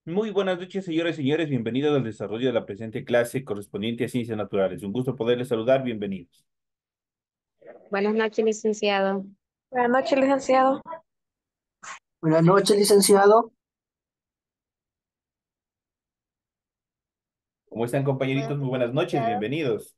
Muy buenas noches, señoras y señores. Bienvenidos al desarrollo de la presente clase correspondiente a Ciencias Naturales. Un gusto poderles saludar. Bienvenidos. Buenas noches, licenciado. Buenas noches, licenciado. Buenas noches, licenciado. ¿Cómo están, compañeritos? Muy buenas noches. Bienvenidos.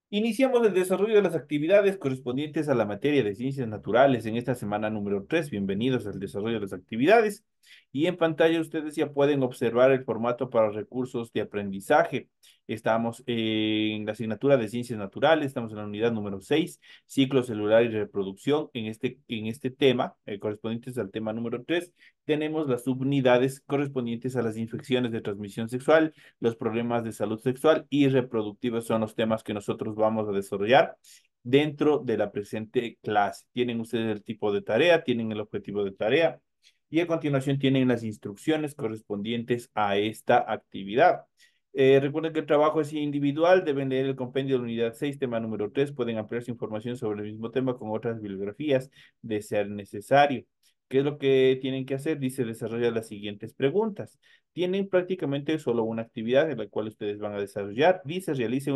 Iniciamos el desarrollo de las actividades correspondientes a la materia de ciencias naturales en esta semana número 3. Bienvenidos al desarrollo de las actividades. Y en pantalla ustedes ya pueden observar el formato para recursos de aprendizaje. Estamos en la asignatura de ciencias naturales, estamos en la unidad número 6, ciclo celular y reproducción. En este tema, correspondientes al tema número 3, tenemos las subunidades correspondientes a las infecciones de transmisión sexual, los problemas de salud sexual y reproductiva son los temas que nosotros vamos a desarrollar dentro de la presente clase. Tienen ustedes el tipo de tarea, tienen el objetivo de tarea y a continuación tienen las instrucciones correspondientes a esta actividad. Recuerden que el trabajo es individual, deben leer el compendio de la unidad 6, tema número 3, pueden ampliar su información sobre el mismo tema con otras bibliografías de ser necesario. ¿Qué es lo que tienen que hacer? Dice, desarrollar las siguientes preguntas. Tienen prácticamente solo una actividad en la cual ustedes van a desarrollar. Dice, realice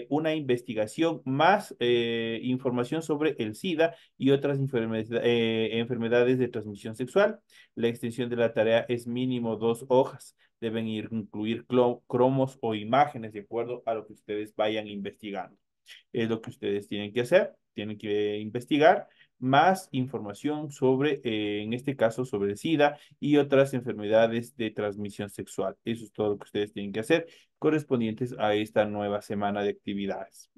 una investigación más información sobre el SIDA y otras enfermedades de transmisión sexual. La extensión de la tarea es mínimo 2 hojas. Deben incluir cromos o imágenes de acuerdo a lo que ustedes vayan investigando. Es lo que ustedes tienen que hacer. Tienen que investigar más información sobre, en este caso, sobre el SIDA y otras enfermedades de transmisión sexual. Eso es todo lo que ustedes tienen que hacer correspondientes a esta nueva semana de actividades.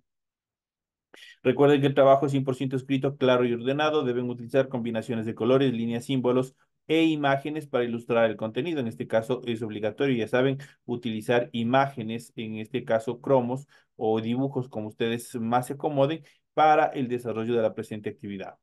Recuerden que el trabajo es 100% escrito, claro y ordenado. Deben utilizar combinaciones de colores, líneas, símbolos e imágenes para ilustrar el contenido. En este caso es obligatorio, ya saben, utilizar imágenes, en este caso cromos o dibujos como ustedes más se acomoden para el desarrollo de la presente actividad.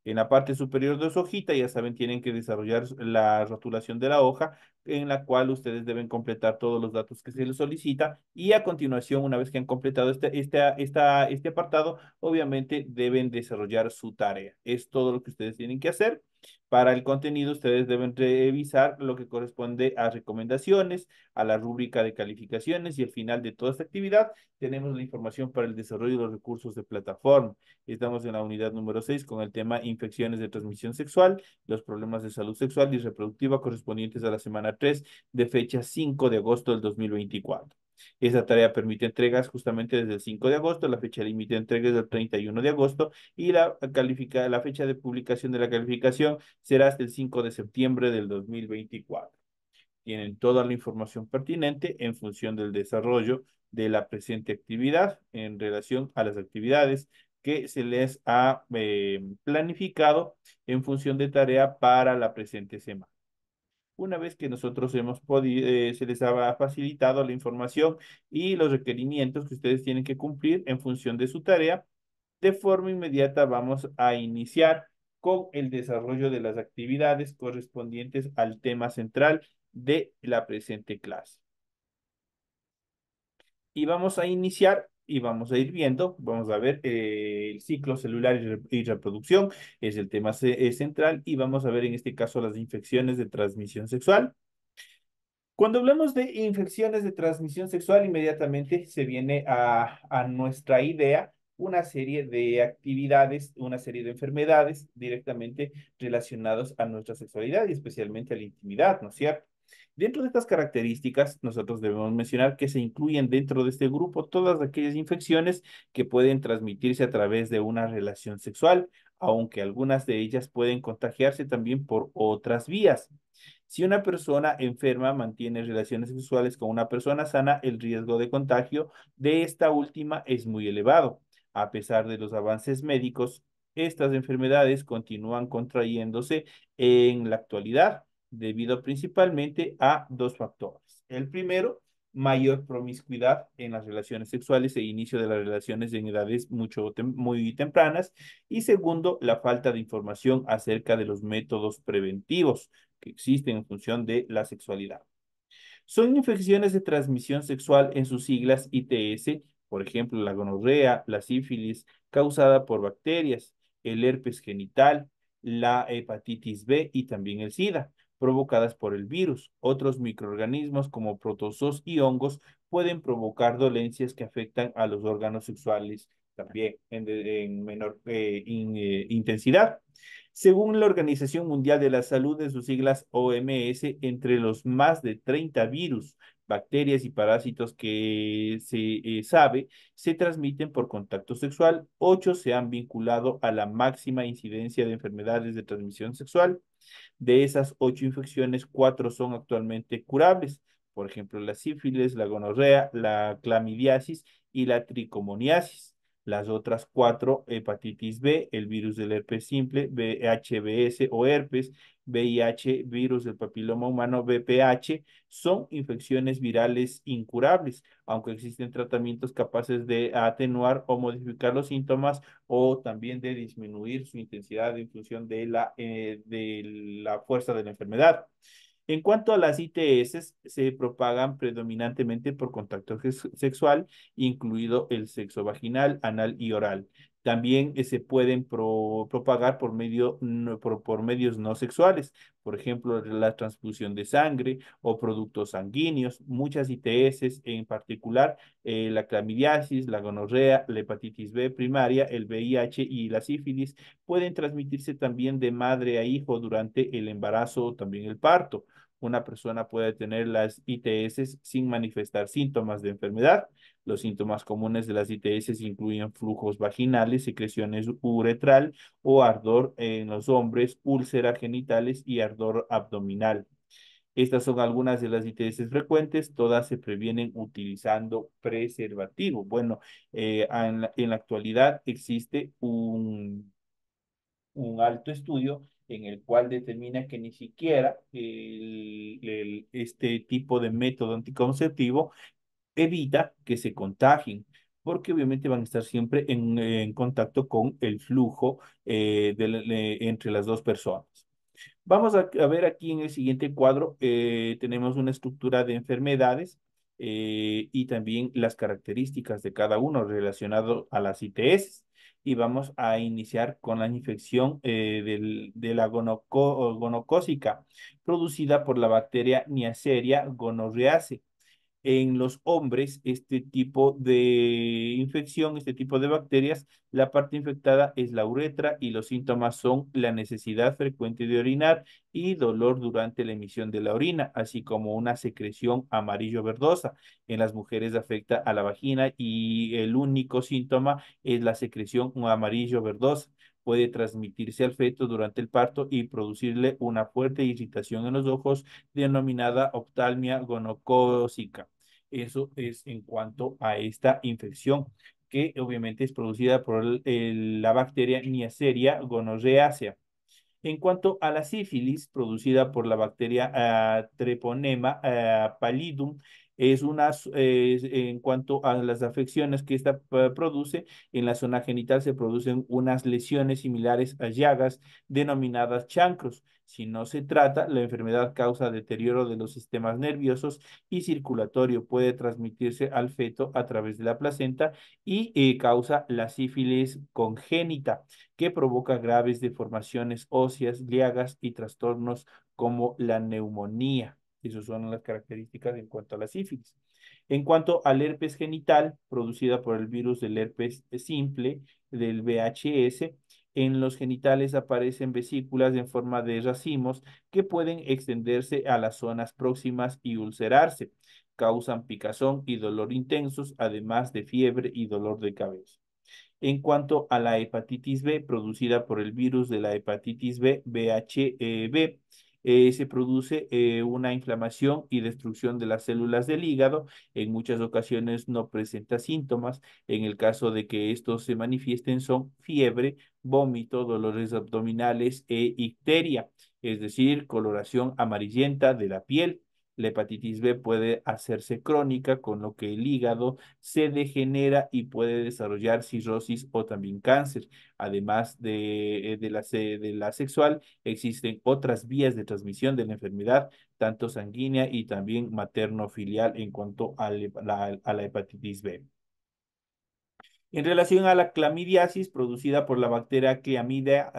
En la parte superior de su hojita, ya saben, tienen que desarrollar la rotulación de la hoja, en la cual ustedes deben completar todos los datos que se les solicita y a continuación, una vez que han completado este apartado, obviamente deben desarrollar su tarea. Es todo lo que ustedes tienen que hacer. Para el contenido, ustedes deben revisar lo que corresponde a recomendaciones, a la rúbrica de calificaciones y al final de toda esta actividad tenemos la información para el desarrollo de los recursos de plataforma. Estamos en la unidad número 6 con el tema infecciones de transmisión sexual, los problemas de salud sexual y reproductiva correspondientes a la semana 3 de fecha 5 de agosto del 2024. Esa tarea permite entregas justamente desde el 5 de agosto, la fecha límite de entrega es el 31 de agosto y la fecha de publicación de la calificación será hasta el 5 de septiembre del 2024. Tienen toda la información pertinente en función del desarrollo de la presente actividad en relación a las actividades que se les ha planificado en función de tarea para la presente semana. Una vez que nosotros hemos podido, se les ha facilitado la información y los requerimientos que ustedes tienen que cumplir en función de su tarea, de forma inmediata vamos a iniciar con el desarrollo de las actividades correspondientes al tema central de la presente clase. Y vamos a iniciar y vamos a ir viendo, vamos a ver el ciclo celular y reproducción, es el tema central, y vamos a ver en este caso las infecciones de transmisión sexual. Cuando hablamos de infecciones de transmisión sexual, inmediatamente se viene a nuestra idea una serie de actividades, una serie de enfermedades directamente relacionadas a nuestra sexualidad y especialmente a la intimidad, ¿no es cierto? Dentro de estas características, nosotros debemos mencionar que se incluyen dentro de este grupo todas aquellas infecciones que pueden transmitirse a través de una relación sexual, aunque algunas de ellas pueden contagiarse también por otras vías. Si una persona enferma mantiene relaciones sexuales con una persona sana, el riesgo de contagio de esta última es muy elevado. A pesar de los avances médicos, estas enfermedades continúan contrayéndose en la actualidad. debido principalmente a dos factores. El primero, mayor promiscuidad en las relaciones sexuales e inicio de las relaciones en edades muy tempranas. Y segundo, la falta de información acerca de los métodos preventivos que existen en función de la sexualidad. Son infecciones de transmisión sexual en sus siglas ITS, por ejemplo, la gonorrea, la sífilis, causada por bacterias, el herpes genital, la hepatitis B y también el SIDA, provocadas por el virus. Otros microorganismos como protozoos y hongos pueden provocar dolencias que afectan a los órganos sexuales también en menor intensidad. Según la Organización Mundial de la Salud, en sus siglas OMS, entre los más de 30 virus, bacterias y parásitos que se sabe, se transmiten por contacto sexual. 8 se han vinculado a la máxima incidencia de enfermedades de transmisión sexual. De esas 8 infecciones, 4 son actualmente curables. Por ejemplo, la sífilis, la gonorrea, la clamidiasis y la tricomoniasis. Las otras 4, hepatitis B, el virus del herpes simple, VHBS o herpes, VIH, virus del papiloma humano, VPH, son infecciones virales incurables, aunque existen tratamientos capaces de atenuar o modificar los síntomas o también de disminuir su intensidad en función de la fuerza de la enfermedad. En cuanto a las ITS, se propagan predominantemente por contacto sexual, incluido el sexo vaginal, anal y oral. También se pueden propagar por medios no sexuales, por ejemplo, la transfusión de sangre o productos sanguíneos. Muchas ITS, en particular la clamidiasis, la gonorrea, la hepatitis B primaria, el VIH y la sífilis, pueden transmitirse también de madre a hijo durante el embarazo o también el parto. Una persona puede tener las ITS sin manifestar síntomas de enfermedad. Los síntomas comunes de las ITS incluyen flujos vaginales, secreciones uretral o ardor en los hombres, úlceras genitales y ardor abdominal. Estas son algunas de las ITS frecuentes, todas se previenen utilizando preservativo. Bueno, en la actualidad existe un alto estudio en el cual determina que ni siquiera este tipo de método anticonceptivo evita que se contagien, porque obviamente van a estar siempre en contacto con el flujo entre las dos personas. Vamos a ver aquí en el siguiente cuadro, tenemos una estructura de enfermedades y también las características de cada uno relacionado a las ITS. Y vamos a iniciar con la infección de la gonocócica, producida por la bacteria Neisseria gonorrhoeae. En los hombres, este tipo de infección, este tipo de bacterias, la parte infectada es la uretra y los síntomas son la necesidad frecuente de orinar y dolor durante la emisión de la orina, así como una secreción amarillo-verdosa. En las mujeres afecta a la vagina y el único síntoma es la secreción amarillo-verdosa. Puede transmitirse al feto durante el parto y producirle una fuerte irritación en los ojos denominada oftalmia gonocócica. Eso es en cuanto a esta infección, que obviamente es producida por la bacteria Neisseria gonorrhoeae. En cuanto a la sífilis, producida por la bacteria Treponema pallidum, en cuanto a las afecciones que esta produce, en la zona genital se producen unas lesiones similares a llagas denominadas chancros. Si no se trata, la enfermedad causa deterioro de los sistemas nerviosos y circulatorio, puede transmitirse al feto a través de la placenta y causa la sífilis congénita que provoca graves deformaciones óseas, llagas y trastornos como la neumonía. Esas son las características en cuanto a la sífilis. En cuanto al herpes genital, producida por el virus del herpes simple, del VHS, en los genitales aparecen vesículas en forma de racimos que pueden extenderse a las zonas próximas y ulcerarse. Causan picazón y dolor intensos, además de fiebre y dolor de cabeza. En cuanto a la hepatitis B, producida por el virus de la hepatitis B, VHB, se produce una inflamación y destrucción de las células del hígado. En muchas ocasiones no presenta síntomas. En el caso de que estos se manifiesten son fiebre, vómito, dolores abdominales e icteria, es decir, coloración amarillenta de la piel. La hepatitis B puede hacerse crónica, con lo que el hígado se degenera y puede desarrollar cirrosis o también cáncer. Además de la sexual, existen otras vías de transmisión de la enfermedad, tanto sanguínea y también materno-filial en cuanto a la hepatitis B. En relación a la clamidiasis producida por la bacteria Clamida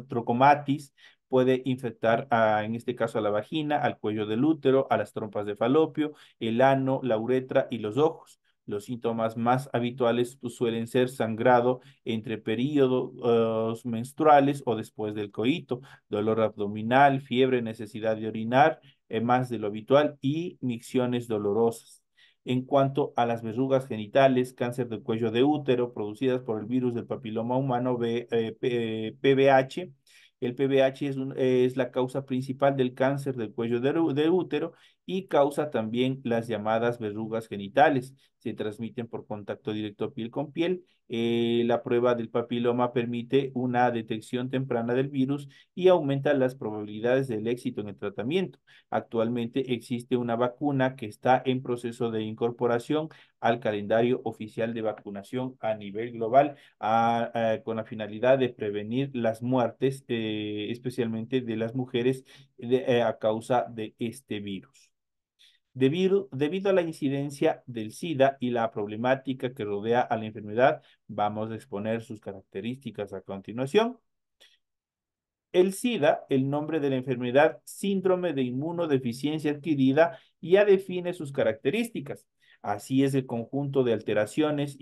trachomatis, puede infectar en este caso a la vagina, al cuello del útero, a las trompas de falopio, el ano, la uretra y los ojos. Los síntomas más habituales pues, suelen ser sangrado entre periodos menstruales o después del coito, dolor abdominal, fiebre, necesidad de orinar, más de lo habitual, y micciones dolorosas. En cuanto a las verrugas genitales, cáncer del cuello de útero producidas por el virus del papiloma humano PBH. El PBH es la causa principal del cáncer del cuello de útero y causa también las llamadas verrugas genitales. Se transmiten por contacto directo piel con piel. La prueba del papiloma permite una detección temprana del virus y aumenta las probabilidades del éxito en el tratamiento. Actualmente existe una vacuna que está en proceso de incorporación al calendario oficial de vacunación a nivel global con la finalidad de prevenir las muertes, especialmente de las mujeres a causa de este virus. Debido a la incidencia del SIDA y la problemática que rodea a la enfermedad, vamos a exponer sus características a continuación. El SIDA, el nombre de la enfermedad, síndrome de inmunodeficiencia adquirida, ya define sus características. Así es el conjunto de alteraciones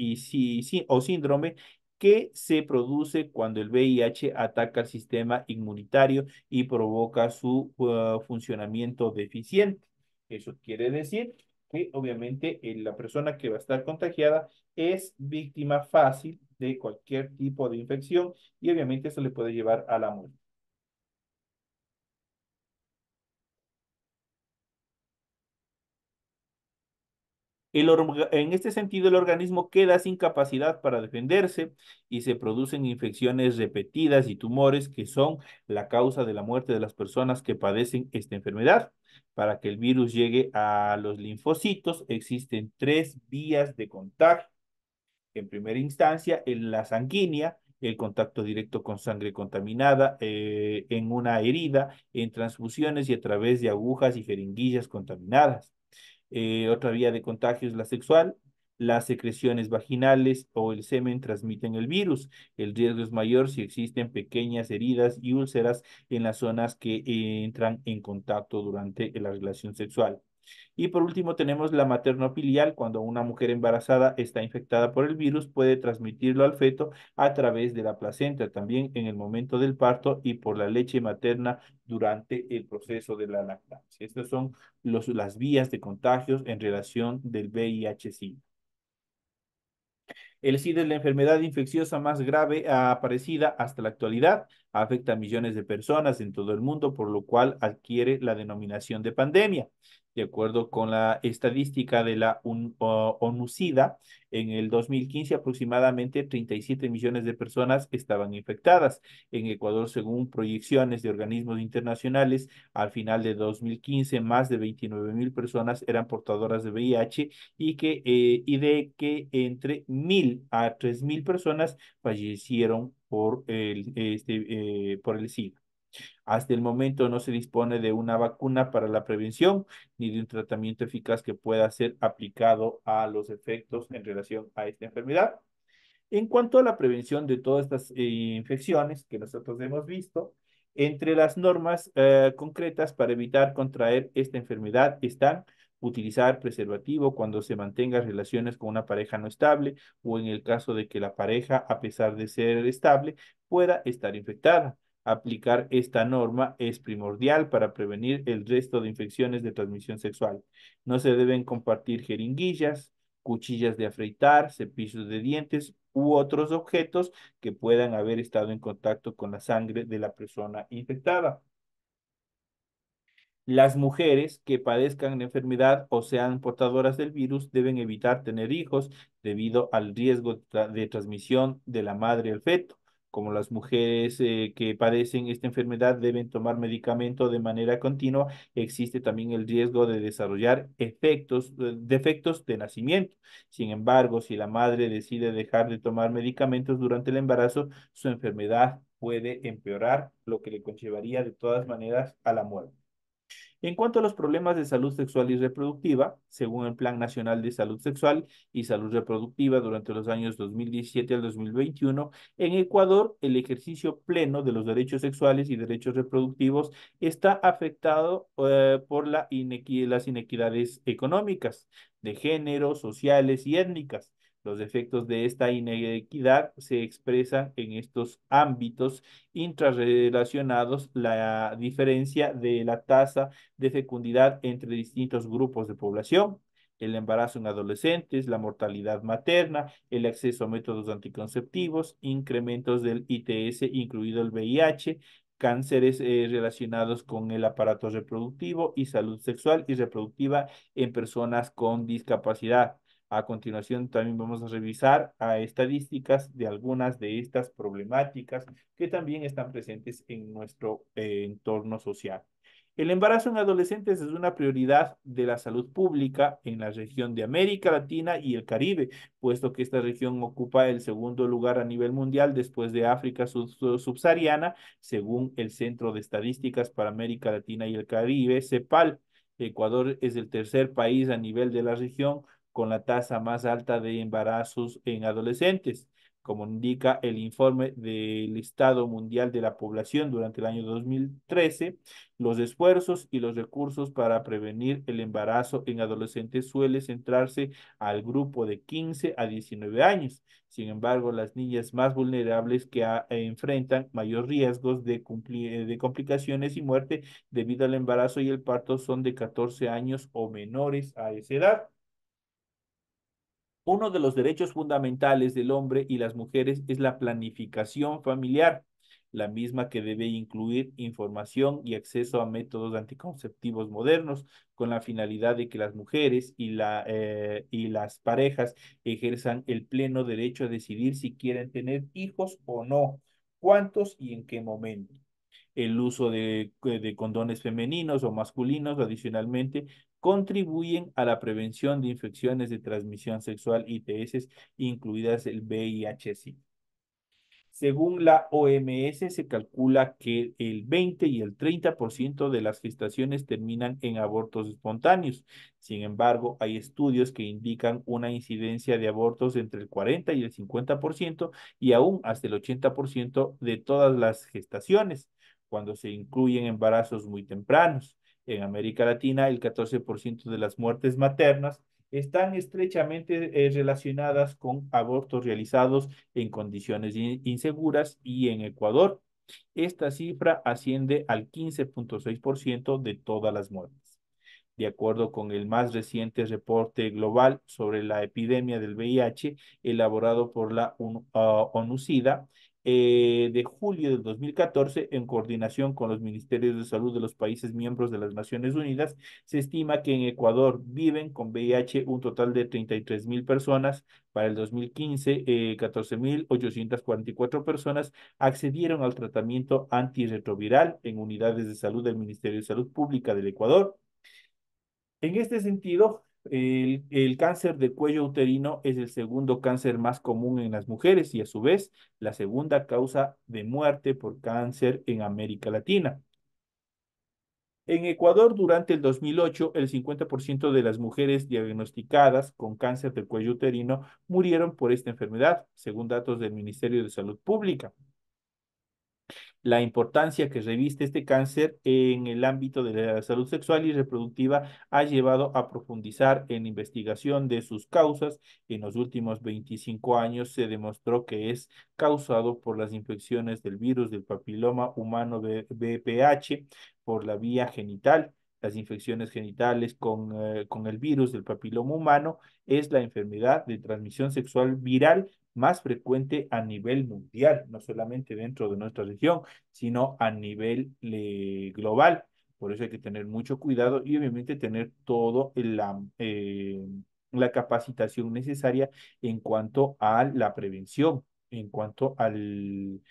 o síndrome que se produce cuando el VIH ataca el sistema inmunitario y provoca su funcionamiento deficiente. Eso quiere decir que obviamente la persona que va a estar contagiada es víctima fácil de cualquier tipo de infección y obviamente eso le puede llevar a la muerte. En este sentido, el organismo queda sin capacidad para defenderse y se producen infecciones repetidas y tumores que son la causa de la muerte de las personas que padecen esta enfermedad. Para que el virus llegue a los linfocitos, existen tres vías de contagio. En primera instancia, en la sanguínea, el contacto directo con sangre contaminada, en una herida, en transfusiones y a través de agujas y jeringuillas contaminadas. Otra vía de contagio es la sexual. Las secreciones vaginales o el semen transmiten el virus. El riesgo es mayor si existen pequeñas heridas y úlceras en las zonas que entran en contacto durante la relación sexual. Y por último tenemos la materno-filial. Cuando una mujer embarazada está infectada por el virus, puede transmitirlo al feto a través de la placenta, también en el momento del parto y por la leche materna durante el proceso de la lactancia. Estas son las vías de contagios en relación del VIH-Sida. El SIDA es la enfermedad infecciosa más grave aparecida hasta la actualidad. Afecta a millones de personas en todo el mundo, por lo cual adquiere la denominación de pandemia. De acuerdo con la estadística de la ONU-SIDA, en el 2015 aproximadamente 37 millones de personas estaban infectadas. En Ecuador, según proyecciones de organismos internacionales, al final de 2015 más de 29.000 personas eran portadoras de VIH y de que entre 1.000 a 3.000 personas fallecieron por el SIDA. Hasta el momento no se dispone de una vacuna para la prevención ni de un tratamiento eficaz que pueda ser aplicado a los efectos en relación a esta enfermedad. En cuanto a la prevención de todas estas infecciones que nosotros hemos visto, entre las normas concretas para evitar contraer esta enfermedad están utilizar preservativo cuando se mantenga relaciones con una pareja no estable o en el caso de que la pareja, a pesar de ser estable, pueda estar infectada. Aplicar esta norma es primordial para prevenir el resto de infecciones de transmisión sexual. No se deben compartir jeringuillas, cuchillas de afeitar, cepillos de dientes u otros objetos que puedan haber estado en contacto con la sangre de la persona infectada. Las mujeres que padezcan la enfermedad o sean portadoras del virus deben evitar tener hijos debido al riesgo de transmisión de la madre al feto. Como las mujeres que padecen esta enfermedad deben tomar medicamento de manera continua, existe también el riesgo de desarrollar defectos de nacimiento. Sin embargo, si la madre decide dejar de tomar medicamentos durante el embarazo, su enfermedad puede empeorar, lo que le conllevaría de todas maneras a la muerte. En cuanto a los problemas de salud sexual y reproductiva, según el Plan Nacional de Salud Sexual y Salud Reproductiva durante los años 2017 al 2021, en Ecuador el ejercicio pleno de los derechos sexuales y derechos reproductivos está afectado por las inequidades económicas, de género, sociales y étnicas. Los efectos de esta inequidad se expresan en estos ámbitos intrarrelacionados, la diferencia de la tasa de fecundidad entre distintos grupos de población, el embarazo en adolescentes, la mortalidad materna, el acceso a métodos anticonceptivos, incrementos del ITS, incluido el VIH, cánceres relacionados con el aparato reproductivo y salud sexual y reproductiva en personas con discapacidad. A continuación, también vamos a revisar estadísticas de algunas de estas problemáticas que también están presentes en nuestro entorno social. El embarazo en adolescentes es una prioridad de la salud pública en la región de América Latina y el Caribe, puesto que esta región ocupa el segundo lugar a nivel mundial después de África subsahariana, según el Centro de Estadísticas para América Latina y el Caribe, CEPAL. Ecuador es el tercer país a nivel de la región con la tasa más alta de embarazos en adolescentes. Como indica el informe del Estado Mundial de la Población durante el año 2013, los esfuerzos y los recursos para prevenir el embarazo en adolescentes suele centrarse al grupo de 15 a 19 años. Sin embargo, las niñas más vulnerables que enfrentan mayor riesgos de complicaciones y muerte debido al embarazo y el parto son de 14 años o menores a esa edad. Uno de los derechos fundamentales del hombre y las mujeres es la planificación familiar, la misma que debe incluir información y acceso a métodos anticonceptivos modernos, con la finalidad de que las mujeres y las parejas ejerzan el pleno derecho a decidir si quieren tener hijos o no, cuántos y en qué momento. El uso de condones femeninos o masculinos, adicionalmente, contribuyen a la prevención de infecciones de transmisión sexual ITS, incluidas el VIH-Sida. Según la OMS, se calcula que el 20 y el 30% de las gestaciones terminan en abortos espontáneos. Sin embargo, hay estudios que indican una incidencia de abortos entre el 40 y el 50% y aún hasta el 80% de todas las gestaciones, cuando se incluyen embarazos muy tempranos. En América Latina, el 14% de las muertes maternas están estrechamente relacionadas con abortos realizados en condiciones inseguras y en Ecuador, esta cifra asciende al 15,6% de todas las muertes. De acuerdo con el más reciente reporte global sobre la epidemia del VIH elaborado por la ONU-SIDA, de julio del 2014, en coordinación con los ministerios de salud de los países miembros de las Naciones Unidas, se estima que en Ecuador viven con VIH un total de 33.000 personas. Para el 2015, 14.844 personas accedieron al tratamiento antirretroviral en unidades de salud del Ministerio de Salud Pública del Ecuador. En este sentido, el cáncer de cuello uterino es el segundo cáncer más común en las mujeres y a su vez la segunda causa de muerte por cáncer en América Latina. En Ecuador, durante el 2008, el 50% de las mujeres diagnosticadas con cáncer de cuello uterino murieron por esta enfermedad, según datos del Ministerio de Salud Pública. La importancia que reviste este cáncer en el ámbito de la salud sexual y reproductiva ha llevado a profundizar en investigación de sus causas. En los últimos 25 años se demostró que es causado por las infecciones del virus del papiloma humano VPH por la vía genital. Las infecciones genitales con el virus del papiloma humano es la enfermedad de transmisión sexual viral más frecuente a nivel mundial, no solamente dentro de nuestra región, sino a nivel global. Por eso hay que tener mucho cuidado y obviamente tener todo la capacitación necesaria en cuanto a la prevención, en cuanto al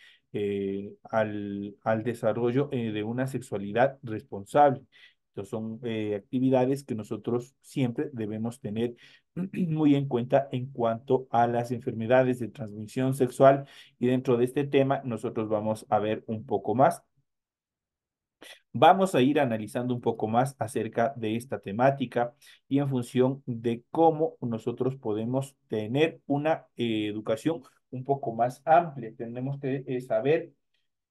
desarrollo de una sexualidad responsable. Entonces son actividades que nosotros siempre debemos tener muy en cuenta en cuanto a las enfermedades de transmisión sexual y dentro de este tema nosotros vamos a ver un poco más. Vamos a ir analizando un poco más acerca de esta temática y en función de cómo nosotros podemos tener una educación un poco más amplia. Tenemos que saber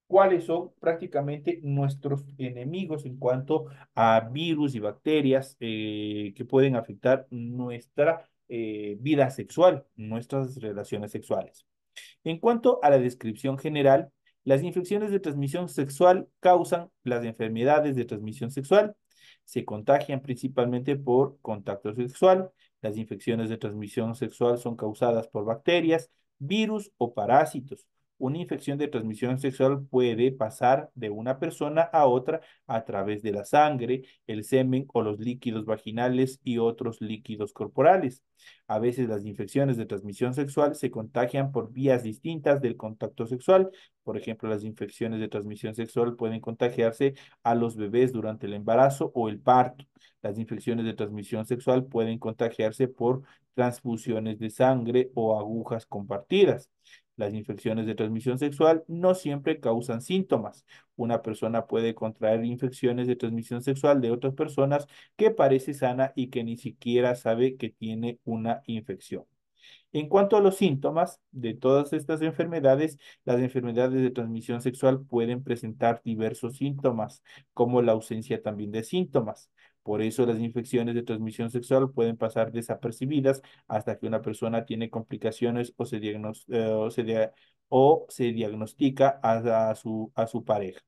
cuáles son prácticamente nuestros enemigos en cuanto a virus y bacterias que pueden afectar nuestra vida sexual, nuestras relaciones sexuales. En cuanto a la descripción general, las infecciones de transmisión sexual causan las enfermedades de transmisión sexual. Se contagian principalmente por contacto sexual. Las infecciones de transmisión sexual son causadas por bacterias, virus o parásitos. Una infección de transmisión sexual puede pasar de una persona a otra a través de la sangre, el semen o los líquidos vaginales y otros líquidos corporales. A veces las infecciones de transmisión sexual se contagian por vías distintas del contacto sexual. Por ejemplo, las infecciones de transmisión sexual pueden contagiarse a los bebés durante el embarazo o el parto. Las infecciones de transmisión sexual pueden contagiarse por transfusiones de sangre o agujas compartidas. Las infecciones de transmisión sexual no siempre causan síntomas. Una persona puede contraer infecciones de transmisión sexual de otras personas que parece sana y que ni siquiera sabe que tiene una infección. En cuanto a los síntomas de todas estas enfermedades, las enfermedades de transmisión sexual pueden presentar diversos síntomas, como la ausencia también de síntomas. Por eso las infecciones de transmisión sexual pueden pasar desapercibidas hasta que una persona tiene complicaciones o se diagnostica a su pareja.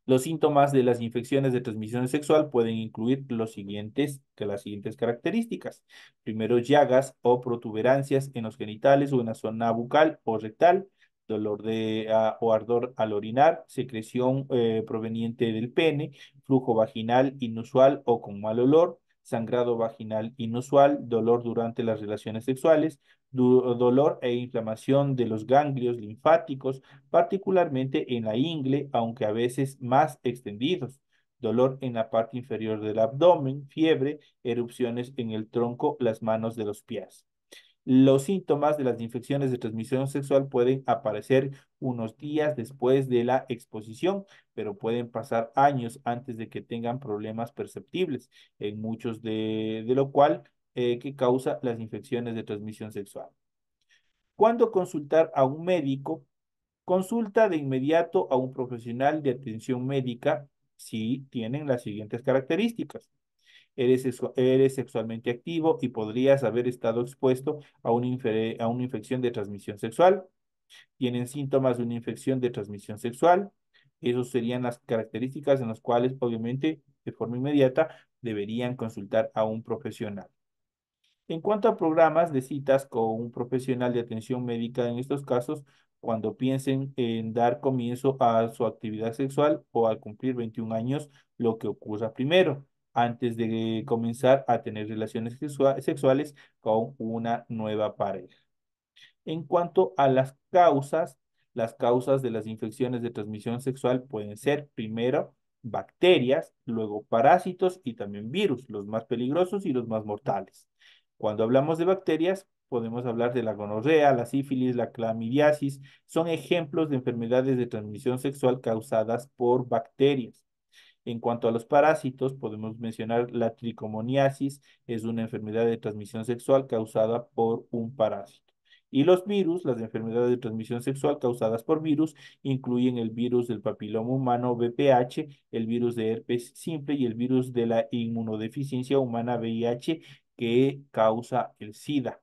Los síntomas de las infecciones de transmisión sexual pueden incluir las siguientes características. Primero, llagas o protuberancias en los genitales o en la zona bucal o rectal, o ardor al orinar, secreción proveniente del pene, flujo vaginal inusual o con mal olor, sangrado vaginal inusual, dolor durante las relaciones sexuales, dolor e inflamación de los ganglios linfáticos, particularmente en la ingle, aunque a veces más extendidos. Dolor en la parte inferior del abdomen, fiebre, erupciones en el tronco, las manos de los pies. Los síntomas de las infecciones de transmisión sexual pueden aparecer unos días después de la exposición, pero pueden pasar años antes de que tengan problemas perceptibles, en muchos de lo cual que causa las infecciones de transmisión sexual. ¿Cuándo consultar a un médico? Consulta de inmediato a un profesional de atención médica si tienen las siguientes características. Eres sexualmente activo y podrías haber estado expuesto a una infección de transmisión sexual. Tienen síntomas de una infección de transmisión sexual. Esas serían las características en las cuales, obviamente, de forma inmediata, deberían consultar a un profesional. En cuanto a programas de citas con un profesional de atención médica en estos casos, cuando piensen en dar comienzo a su actividad sexual o al cumplir 21 años, lo que ocurra primero, antes de comenzar a tener relaciones sexuales con una nueva pareja. En cuanto a las causas de las infecciones de transmisión sexual pueden ser primero bacterias, luego parásitos y también virus, los más peligrosos y los más mortales. Cuando hablamos de bacterias, podemos hablar de la gonorrea, la sífilis, la clamidiasis, son ejemplos de enfermedades de transmisión sexual causadas por bacterias. En cuanto a los parásitos, podemos mencionar la tricomoniasis, es una enfermedad de transmisión sexual causada por un parásito. Y los virus, las enfermedades de transmisión sexual causadas por virus, incluyen el virus del papiloma humano VPH, el virus de herpes simple y el virus de la inmunodeficiencia humana VIH que causa el SIDA.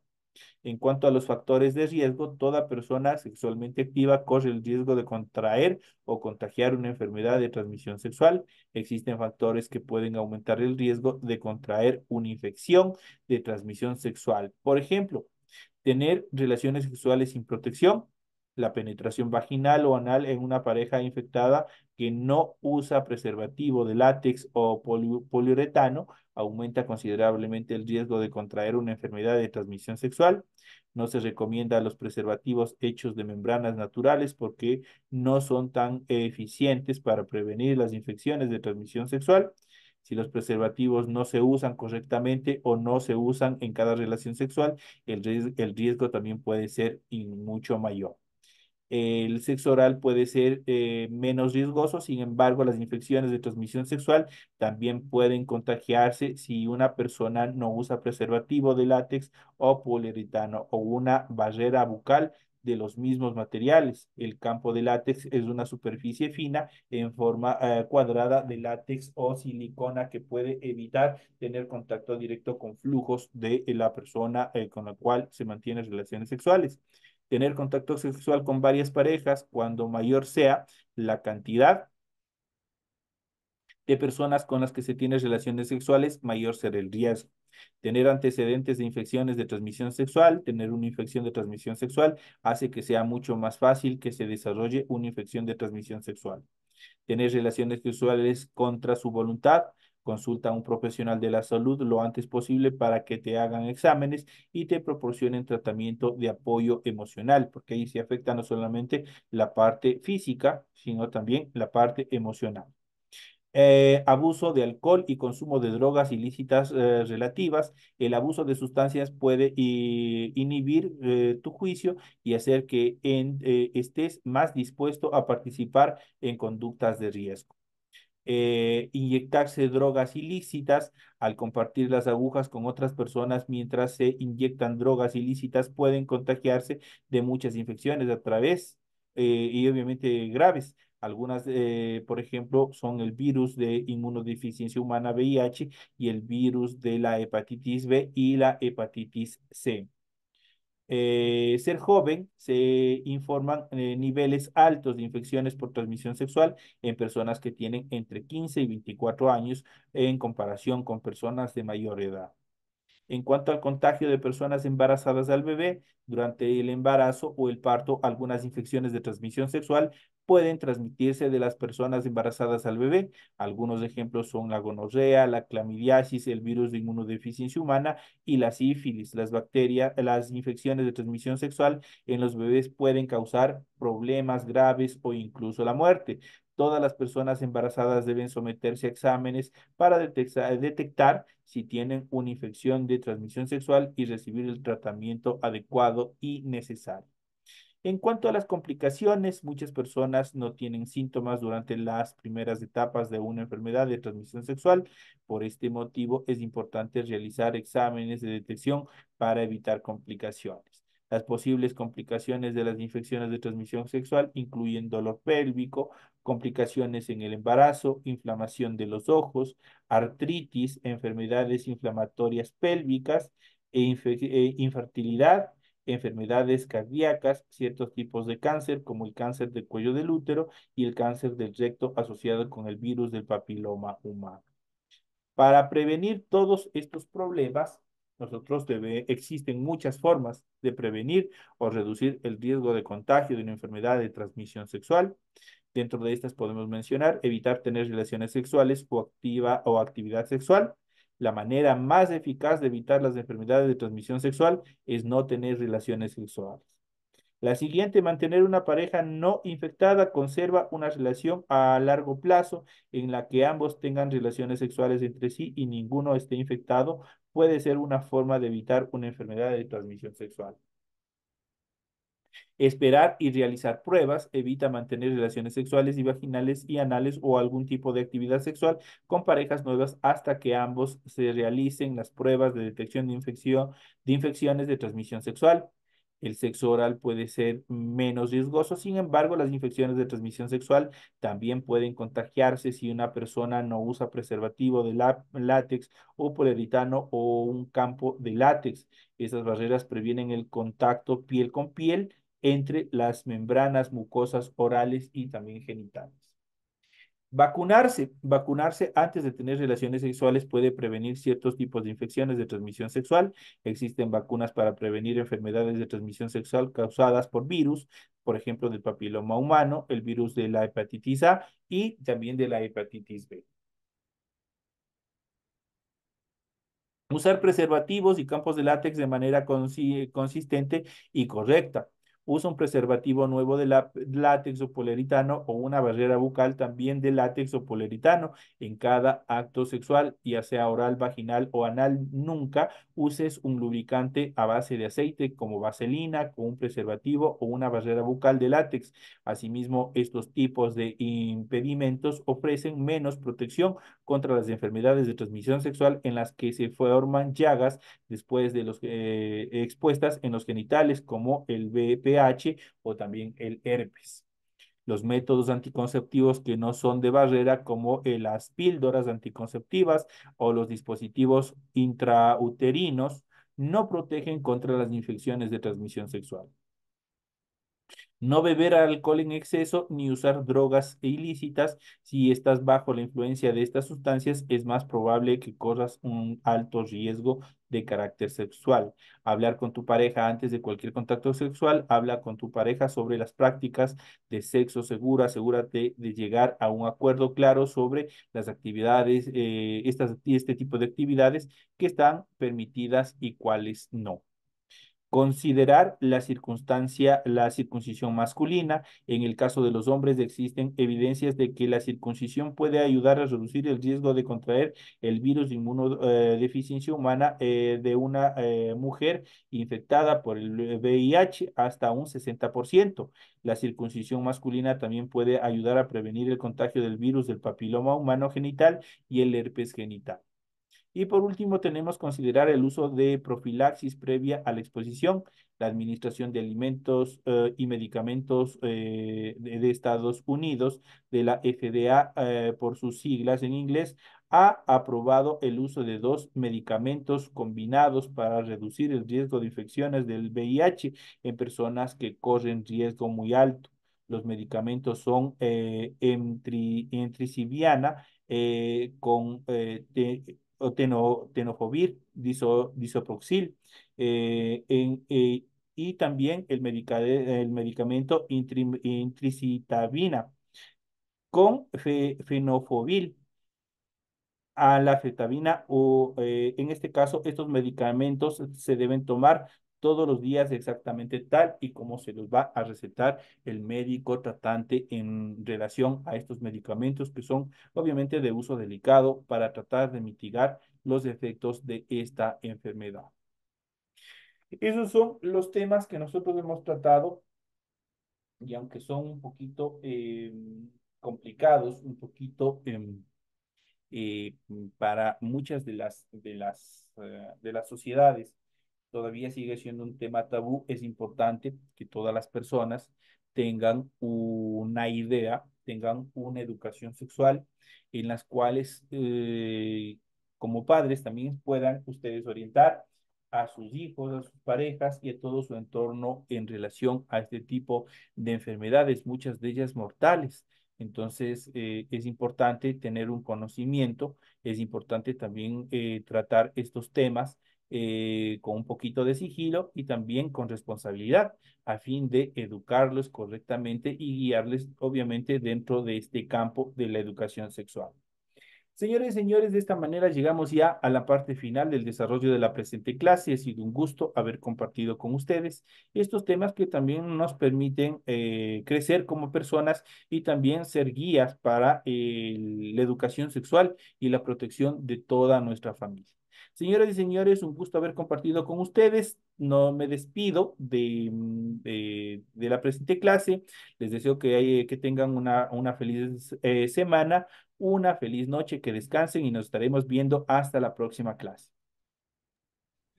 En cuanto a los factores de riesgo, toda persona sexualmente activa corre el riesgo de contraer o contagiar una enfermedad de transmisión sexual. Existen factores que pueden aumentar el riesgo de contraer una infección de transmisión sexual. Por ejemplo, tener relaciones sexuales sin protección, La penetración vaginal o anal en una pareja infectada que no usa preservativo de látex o poliuretano aumenta considerablemente el riesgo de contraer una enfermedad de transmisión sexual. No se recomienda los preservativos hechos de membranas naturales porque no son tan eficientes para prevenir las infecciones de transmisión sexual. Si los preservativos no se usan correctamente o no se usan en cada relación sexual, el riesgo también puede ser mucho mayor. El sexo oral puede ser menos riesgoso, sin embargo, las infecciones de transmisión sexual también pueden contagiarse si una persona no usa preservativo de látex o poliuretano o una barrera bucal de los mismos materiales. El campo de látex es una superficie fina en forma cuadrada de látex o silicona que puede evitar tener contacto directo con flujos de la persona con la cual se mantienen relaciones sexuales. Tener contacto sexual con varias parejas, cuando mayor sea la cantidad de personas con las que se tiene relaciones sexuales, mayor será el riesgo. Tener antecedentes de infecciones de transmisión sexual, tener una infección de transmisión sexual, hace que sea mucho más fácil que se desarrolle una infección de transmisión sexual. Tener relaciones sexuales contra su voluntad, consulta a un profesional de la salud lo antes posible para que te hagan exámenes y te proporcionen tratamiento de apoyo emocional, porque ahí se afecta no solamente la parte física, sino también la parte emocional. Abuso de alcohol y consumo de drogas ilícitas relativas. El abuso de sustancias puede inhibir tu juicio y hacer que estés más dispuesto a participar en conductas de riesgo. Inyectarse drogas ilícitas al compartir las agujas con otras personas mientras se inyectan drogas ilícitas pueden contagiarse de muchas infecciones a través y obviamente graves. Algunas, por ejemplo, son el virus de inmunodeficiencia humana VIH y el virus de la hepatitis B y la hepatitis C. Ser joven, se informan niveles altos de infecciones por transmisión sexual en personas que tienen entre 15 y 24 años en comparación con personas de mayor edad. En cuanto al contagio de personas embarazadas al bebé, durante el embarazo o el parto, algunas infecciones de transmisión sexual pueden transmitirse de las personas embarazadas al bebé. Algunos ejemplos son la gonorrea, la clamidiasis, el virus de inmunodeficiencia humana y la sífilis. Las bacterias, las infecciones de transmisión sexual en los bebés pueden causar problemas graves o incluso la muerte. Todas las personas embarazadas deben someterse a exámenes para detectar si tienen una infección de transmisión sexual y recibir el tratamiento adecuado y necesario. En cuanto a las complicaciones, muchas personas no tienen síntomas durante las primeras etapas de una enfermedad de transmisión sexual. Por este motivo, es importante realizar exámenes de detección para evitar complicaciones. Las posibles complicaciones de las infecciones de transmisión sexual incluyen dolor pélvico, complicaciones en el embarazo, inflamación de los ojos, artritis, enfermedades inflamatorias pélvicas infertilidad, enfermedades cardíacas, ciertos tipos de cáncer, como el cáncer del cuello del útero y el cáncer del recto asociado con el virus del papiloma humano. Para prevenir todos estos problemas, existen muchas formas de prevenir o reducir el riesgo de contagio de una enfermedad de transmisión sexual. Dentro de estas podemos mencionar evitar tener relaciones sexuales o actividad sexual. La manera más eficaz de evitar las enfermedades de transmisión sexual es no tener relaciones sexuales. La siguiente, mantener una pareja no infectada, conserva una relación a largo plazo en la que ambos tengan relaciones sexuales entre sí y ninguno esté infectado. Puede ser una forma de evitar una enfermedad de transmisión sexual. Esperar y realizar pruebas evita mantener relaciones sexuales y vaginales y anales o algún tipo de actividad sexual con parejas nuevas hasta que ambos se realicen las pruebas de detección de infecciones de transmisión sexual. El sexo oral puede ser menos riesgoso, sin embargo, las infecciones de transmisión sexual también pueden contagiarse si una persona no usa preservativo de látex o poliuretano o un campo de látex. Esas barreras previenen el contacto piel con piel entre las membranas mucosas orales y también genitales. Vacunarse antes de tener relaciones sexuales puede prevenir ciertos tipos de infecciones de transmisión sexual. Existen vacunas para prevenir enfermedades de transmisión sexual causadas por virus, por ejemplo, del papiloma humano, el virus de la hepatitis A y también de la hepatitis B. Usar preservativos y campos de látex de manera consistente y correcta. Usa un preservativo nuevo de látex o poliuretano o una barrera bucal también de látex o poliuretano en cada acto sexual, ya sea oral, vaginal o anal. Nunca uses un lubricante a base de aceite como vaselina con un preservativo o una barrera bucal de látex. Asimismo, estos tipos de impedimentos ofrecen menos protección contra las enfermedades de transmisión sexual en las que se forman llagas después de los expuestas en los genitales como el VPH o también el herpes. Los métodos anticonceptivos que no son de barrera, como las píldoras anticonceptivas o los dispositivos intrauterinos, no protegen contra las infecciones de transmisión sexual. No beber alcohol en exceso ni usar drogas ilícitas. Si estás bajo la influencia de estas sustancias, es más probable que corras un alto riesgo de carácter sexual. Hablar con tu pareja antes de cualquier contacto sexual. Habla con tu pareja sobre las prácticas de sexo seguro. Asegúrate de llegar a un acuerdo claro sobre las actividades, este tipo de actividades que están permitidas y cuáles no. Considerar la circuncisión masculina. En el caso de los hombres existen evidencias de que la circuncisión puede ayudar a reducir el riesgo de contraer el virus de inmunodeficiencia humana de una mujer infectada por el VIH hasta un 60%. La circuncisión masculina también puede ayudar a prevenir el contagio del virus del papiloma humano genital y el herpes genital. Y por último, tenemos que considerar el uso de profilaxis previa a la exposición. La Administración de Alimentos y Medicamentos de Estados Unidos, de la FDA, por sus siglas en inglés, ha aprobado el uso de dos medicamentos combinados para reducir el riesgo de infecciones del VIH en personas que corren riesgo muy alto. Los medicamentos son emtriciviana con o tenofovir, disoproxil, y también el medicamento intricitabina con fenofovir a la fetabina o en este caso estos medicamentos se deben tomar todos los días exactamente tal y como se los va a recetar el médico tratante en relación a estos medicamentos que son obviamente de uso delicado para tratar de mitigar los efectos de esta enfermedad. Esos son los temas que nosotros hemos tratado y aunque son un poquito complicados, un poquito para muchas de las sociedades todavía sigue siendo un tema tabú. Es importante que todas las personas tengan una idea, tengan una educación sexual en las cuales como padres también puedan ustedes orientar a sus hijos, a sus parejas y a todo su entorno en relación a este tipo de enfermedades, muchas de ellas mortales. Entonces, es importante tener un conocimiento, es importante también tratar estos temas con un poquito de sigilo y también con responsabilidad a fin de educarlos correctamente y guiarles, obviamente, dentro de este campo de la educación sexual. Señores y señores, de esta manera llegamos ya a la parte final del desarrollo de la presente clase. Ha sido un gusto haber compartido con ustedes estos temas que también nos permiten crecer como personas y también ser guías para la educación sexual y la protección de toda nuestra familia. Señoras y señores, un gusto haber compartido con ustedes. No me despido de la presente clase. Les deseo que tengan una feliz semana, una feliz noche, que descansen y nos estaremos viendo hasta la próxima clase.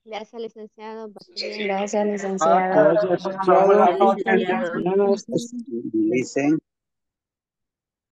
Gracias, licenciado. Pase bien. Gracias, Ah, licenciado. buenas noches, licenciado. Dicen